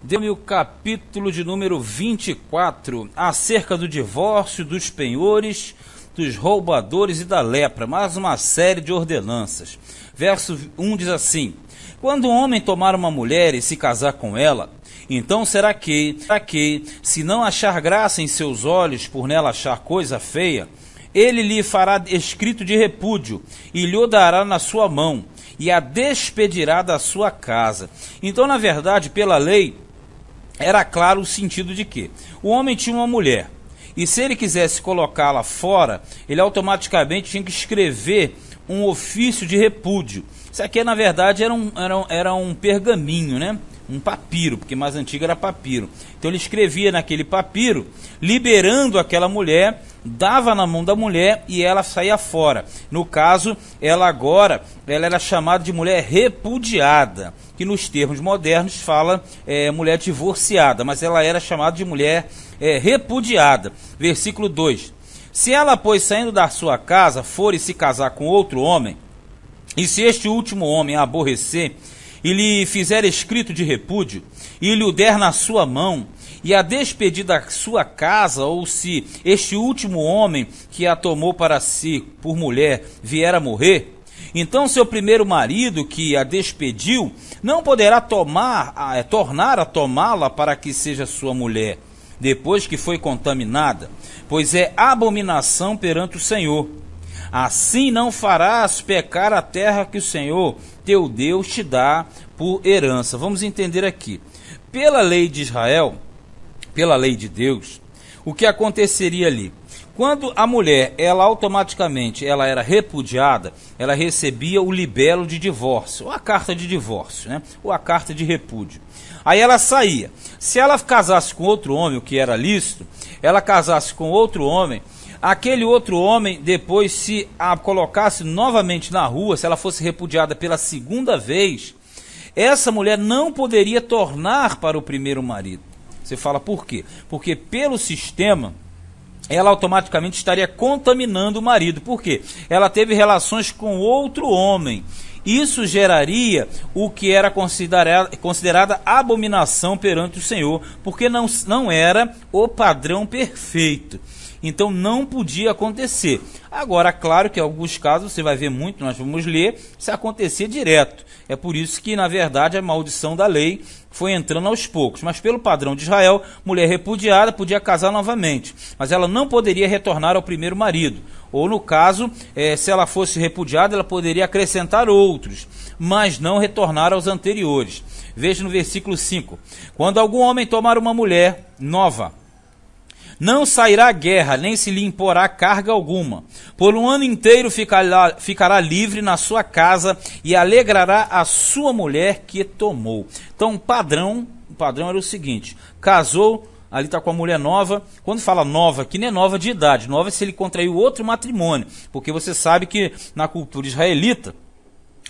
Deu-me o capítulo de número 24, acerca do divórcio, dos penhores, dos roubadores e da lepra, mais uma série de ordenanças. Verso 1 diz assim: quando um homem tomar uma mulher e se casar com ela, então será que, se não achar graça em seus olhos por nela achar coisa feia, ele lhe fará escrito de repúdio e lhe o dará na sua mão e a despedirá da sua casa. Então, na verdade, pela lei, era claro o sentido de que o homem tinha uma mulher, e se ele quisesse colocá-la fora, ele automaticamente tinha que escrever um ofício de repúdio. Isso aqui, na verdade, era um pergaminho, né? Um papiro, porque mais antigo era papiro. Então ele escrevia naquele papiro, liberando aquela mulher, dava na mão da mulher e ela saía fora. No caso, ela era chamada de mulher repudiada, que nos termos modernos fala mulher divorciada, mas ela era chamada de mulher repudiada. Versículo 2: se ela, pois, saindo da sua casa, for e se casar com outro homem, e se este último homem a aborrecer, e lhe fizer escrito de repúdio, e lhe o der na sua mão, e a despedir da sua casa, ou se este último homem que a tomou para si por mulher vier a morrer, então seu primeiro marido que a despediu não poderá tornar a tomá-la para que seja sua mulher, depois que foi contaminada, pois é abominação perante o Senhor. Assim não farás pecar a terra que o Senhor teu Deus te dá por herança. Vamos entender aqui. Pela lei de Israel, pela lei de Deus, o que aconteceria ali? Quando a mulher, ela automaticamente era repudiada, ela recebia o libelo de divórcio, ou a carta de divórcio, né? Ou a carta de repúdio. Aí ela saía. Se ela casasse com outro homem, o que era lícito, ela casasse com outro homem, aquele outro homem, depois, se a colocasse novamente na rua, se ela fosse repudiada pela segunda vez, essa mulher não poderia tornar para o primeiro marido. Você fala por quê? Porque pelo sistema, ela automaticamente estaria contaminando o marido. Por quê? Ela teve relações com outro homem. Isso geraria o que era considerada abominação perante o Senhor, porque não era o padrão perfeito. Então não podia acontecer. Agora, claro que em alguns casos, você vai ver muito, nós vamos ler, se acontecer direto. É por isso que, na verdade, a maldição da lei foi entrando aos poucos. Mas pelo padrão de Israel, mulher repudiada podia casar novamente, mas ela não poderia retornar ao primeiro marido. Ou no caso, se ela fosse repudiada, ela poderia acrescentar outros, mas não retornar aos anteriores. Veja no versículo 5. Quando algum homem tomar uma mulher nova, não sairá à guerra, nem se lhe imporá carga alguma. Por um ano inteiro ficará livre na sua casa e alegrará a sua mulher que tomou. Então o padrão era o seguinte: casou, ali está com a mulher nova. Quando fala nova aqui, não é nova de idade, nova é se ele contraiu outro matrimônio, porque você sabe que na cultura israelita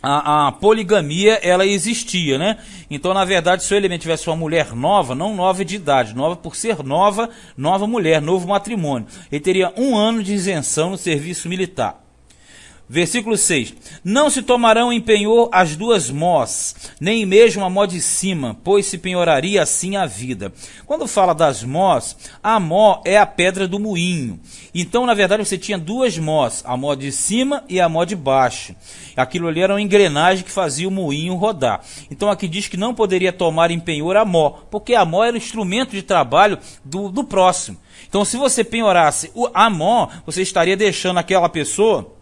a poligamia, ela existia, né? Então, na verdade, se o elemento tivesse uma mulher nova, não nova de idade, nova por ser nova mulher, novo matrimônio, ele teria 1 ano de isenção no serviço militar. Versículo 6. Não se tomarão em penhor as duas mós, nem mesmo a mó de cima, pois se penhoraria assim a vida. Quando fala das mós, a mó é a pedra do moinho. Então, na verdade, você tinha 2 mós, a mó de cima e a mó de baixo. Aquilo ali era uma engrenagem que fazia o moinho rodar. Então, aqui diz que não poderia tomar em penhor a mó, porque a mó era o instrumento de trabalho do próximo. Então, se você penhorasse a mó, você estaria deixando aquela pessoa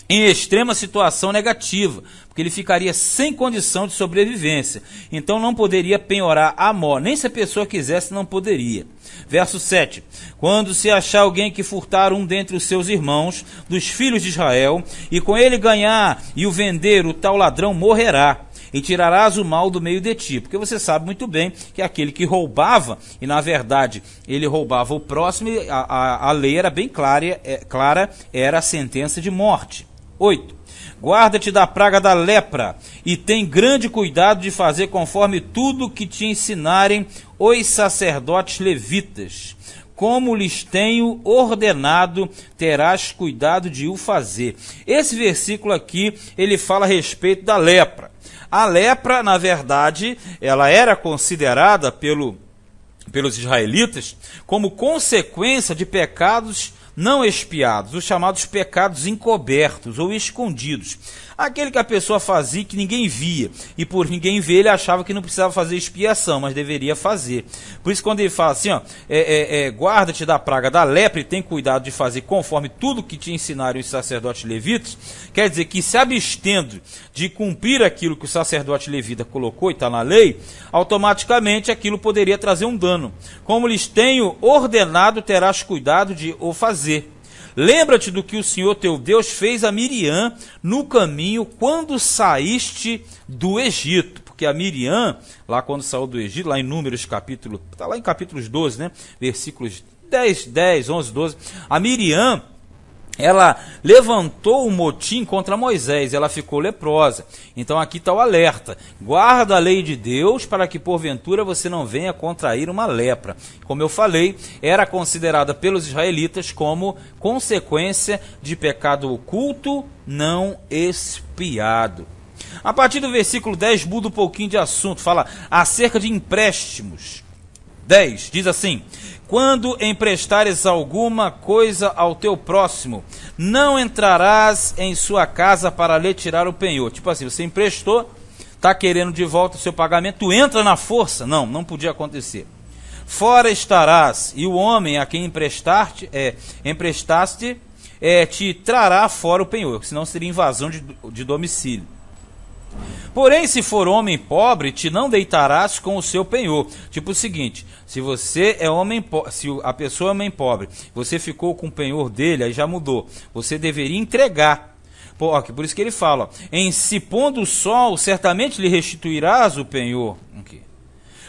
em extrema situação negativa, porque ele ficaria sem condição de sobrevivência. Então não poderia penhorar a mó, nem se a pessoa quisesse não poderia. Verso 7. Quando se achar alguém que furtar um dentre os seus irmãos, dos filhos de Israel, e com ele ganhar e o vender, o tal ladrão morrerá, e tirarás o mal do meio de ti. Porque você sabe muito bem que aquele que roubava, e na verdade ele roubava o próximo, a lei era bem clara, era a sentença de morte. 8. Guarda-te da praga da lepra, e tem grande cuidado de fazer conforme tudo que te ensinarem os sacerdotes levitas. Como lhes tenho ordenado, terás cuidado de o fazer. Esse versículo aqui, ele fala a respeito da lepra. A lepra, na verdade, ela era considerada pelos israelitas como consequência de pecados não expiados, os chamados pecados encobertos ou escondidos. Aquele que a pessoa fazia que ninguém via, e por ninguém ver ele achava que não precisava fazer expiação, mas deveria fazer. Por isso quando ele fala assim, guarda-te da praga da lepra e tem cuidado de fazer conforme tudo que te ensinaram os sacerdotes levitas, quer dizer que se abstendo de cumprir aquilo que o sacerdote levita colocou e está na lei, automaticamente aquilo poderia trazer um dano. Como lhes tenho ordenado, terás cuidado de o fazer. Lembra-te do que o Senhor teu Deus fez a Miriam no caminho quando saíste do Egito. Porque a Miriam, lá quando saiu do Egito, lá em Números capítulo, está lá em capítulos 12, né? Versículos 10, 11, 12. A Miriam, ela levantou um motim contra Moisés, ela ficou leprosa. Então aqui está o alerta: guarda a lei de Deus para que porventura você não venha contrair uma lepra. Como eu falei, era considerada pelos israelitas como consequência de pecado oculto não expiado. A partir do versículo 10 muda um pouquinho de assunto, fala acerca de empréstimos. 10 diz assim: quando emprestares alguma coisa ao teu próximo, não entrarás em sua casa para lhe tirar o penhor. Tipo assim, você emprestou, está querendo de volta o seu pagamento, tu entra na força. Não podia acontecer. Fora estarás, e o homem a quem emprestaste te trará fora o penhor, senão seria invasão de domicílio. Porém, se for homem pobre, te não deitarás com o seu penhor. Tipo o seguinte, se você é homem se a pessoa é homem pobre, você ficou com o penhor dele, aí já mudou. Você deveria entregar. Por isso que ele fala, em se pondo o sol, certamente lhe restituirás o penhor.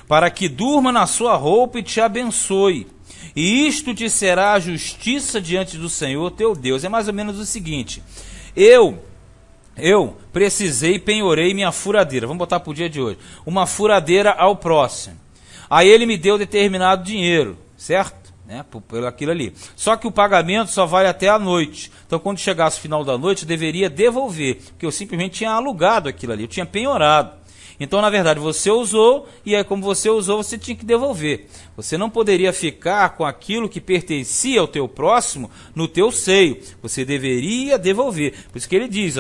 Para que durma na sua roupa e te abençoe. E isto te será a justiça diante do Senhor teu Deus. É mais ou menos o seguinte, eu precisei, penhorei minha furadeira, vamos botar para o dia de hoje, uma furadeira ao próximo. Aí ele me deu determinado dinheiro, certo? Por aquilo ali. Só que o pagamento só vale até a noite. Então quando chegasse o final da noite eu deveria devolver, porque eu simplesmente tinha alugado aquilo ali, eu tinha penhorado. Então, na verdade, você usou, e aí como você usou, você tinha que devolver. Você não poderia ficar com aquilo que pertencia ao teu próximo no teu seio. Você deveria devolver. Por isso que ele diz,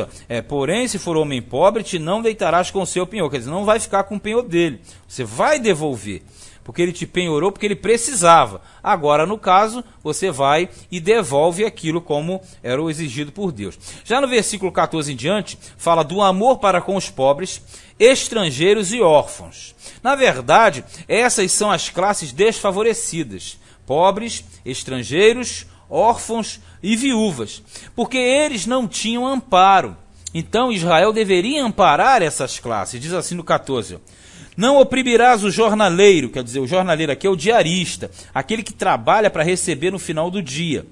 porém, se for homem pobre, te não deitarás com o seu penhor. Quer dizer, não vai ficar com o penhor dele. Você vai devolver. Porque ele te penhorou, porque ele precisava. Agora, no caso, você vai e devolve aquilo como era o exigido por Deus. Já no versículo 14 em diante, fala do amor para com os pobres, estrangeiros e órfãos. Na verdade, essas são as classes desfavorecidas: pobres, estrangeiros, órfãos e viúvas. Porque eles não tinham amparo. Então, Israel deveria amparar essas classes. Diz assim no 14, não oprimirás o jornaleiro, quer dizer, o jornaleiro aqui é o diarista, aquele que trabalha para receber no final do dia.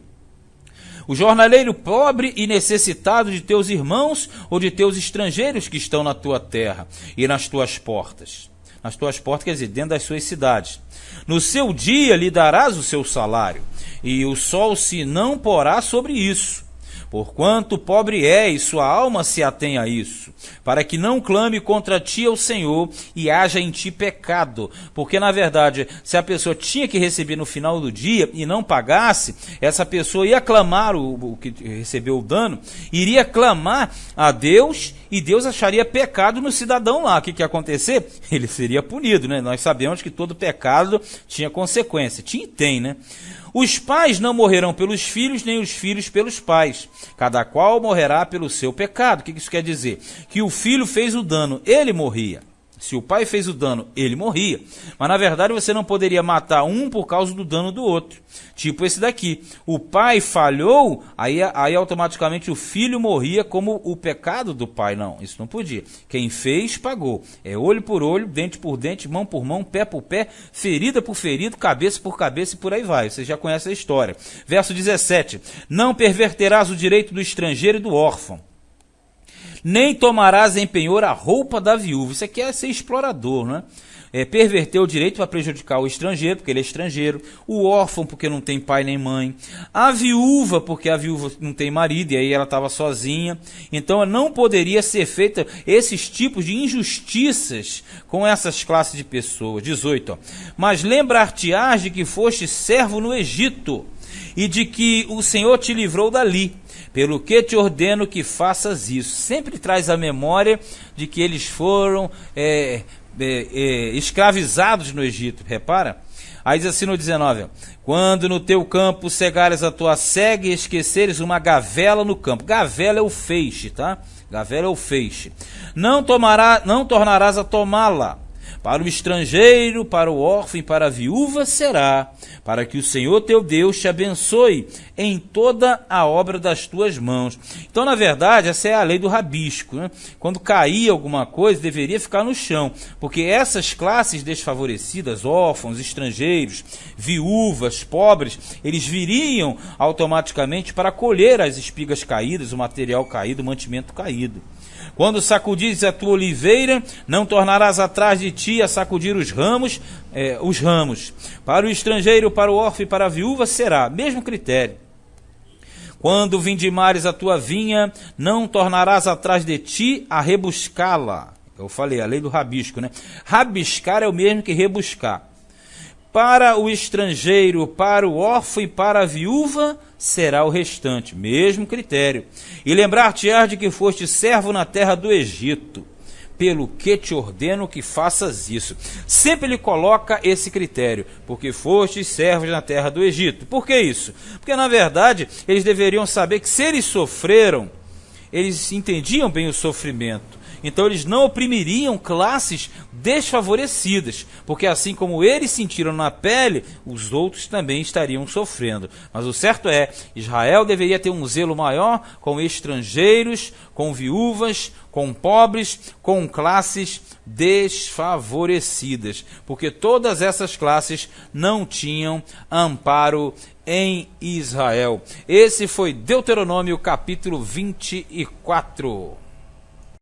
O jornaleiro pobre e necessitado de teus irmãos ou de teus estrangeiros que estão na tua terra e nas tuas portas. Nas tuas portas, quer dizer, dentro das suas cidades. No seu dia lhe darás o seu salário, e o sol se não porá sobre isso. Porquanto pobre é, e sua alma se atém a isso, para que não clame contra ti ao Senhor e haja em ti pecado. Porque, na verdade, se a pessoa tinha que receber no final do dia e não pagasse, essa pessoa ia clamar, o que recebeu o dano, iria clamar a Deus, e Deus acharia pecado no cidadão lá. O que ia acontecer? Ele seria punido, né? Nós sabemos que todo pecado tinha consequência. Tinha e tem, né? Os pais não morrerão pelos filhos, nem os filhos pelos pais. Cada qual morrerá pelo seu pecado. O que isso quer dizer? Que o filho fez o dano, ele morria. Se o pai fez o dano, ele morria. Mas na verdade você não poderia matar um por causa do dano do outro. Tipo esse daqui. O pai falhou, aí automaticamente o filho morria como o pecado do pai. Não, isso não podia. Quem fez, pagou. É olho por olho, dente por dente, mão por mão, pé por pé, ferida por ferida, cabeça por cabeça e por aí vai. Você já conhece a história. Verso 17. Não perverterás o direito do estrangeiro e do órfão. Nem tomarás em penhor a roupa da viúva. Isso aqui é ser explorador, não é? perverter o direito para prejudicar o estrangeiro, porque ele é estrangeiro, o órfão, porque não tem pai nem mãe, a viúva, porque a viúva não tem marido, e aí ela estava sozinha. Então não poderia ser feita esses tipos de injustiças com essas classes de pessoas. 18. Mas lembrar-te-ás de que foste servo no Egito, e de que o Senhor te livrou dali, pelo que te ordeno que faças isso. Sempre traz a memória de que eles foram escravizados no Egito, repara? Aí diz assim no 19, quando no teu campo cegares a tua cega e esqueceres uma gavela no campo. Gavela é o feixe, tá? Gavela é o feixe. Não tornarás a tomá-la. Para o estrangeiro, para o órfão e para a viúva será, para que o Senhor teu Deus te abençoe em toda a obra das tuas mãos. Então, na verdade, essa é a lei do rabisco, né? Quando caía alguma coisa, deveria ficar no chão, porque essas classes desfavorecidas, órfãos, estrangeiros, viúvas, pobres, eles viriam automaticamente para colher as espigas caídas, o material caído, o mantimento caído. Quando sacudires a tua oliveira, não tornarás atrás de ti a sacudir os ramos. Para o estrangeiro, para o órfão e para a viúva será, mesmo critério. Quando vindimares a tua vinha, não tornarás atrás de ti a rebuscá-la. Eu falei, a lei do rabisco, né? Rabiscar é o mesmo que rebuscar. Para o estrangeiro, para o órfão e para a viúva será o restante, mesmo critério. E lembrar-te-ás de que foste servo na terra do Egito, pelo que te ordeno que faças isso. Sempre ele coloca esse critério, porque fostes servos na terra do Egito. Por que isso? Porque na verdade eles deveriam saber que se eles sofreram, eles entendiam bem o sofrimento. Então eles não oprimiriam classes desfavorecidas, porque assim como eles sentiram na pele, os outros também estariam sofrendo. Mas o certo é, Israel deveria ter um zelo maior com estrangeiros, com viúvas, com pobres, com classes desfavorecidas, porque todas essas classes não tinham amparo em Israel. Esse foi Deuteronômio capítulo 24.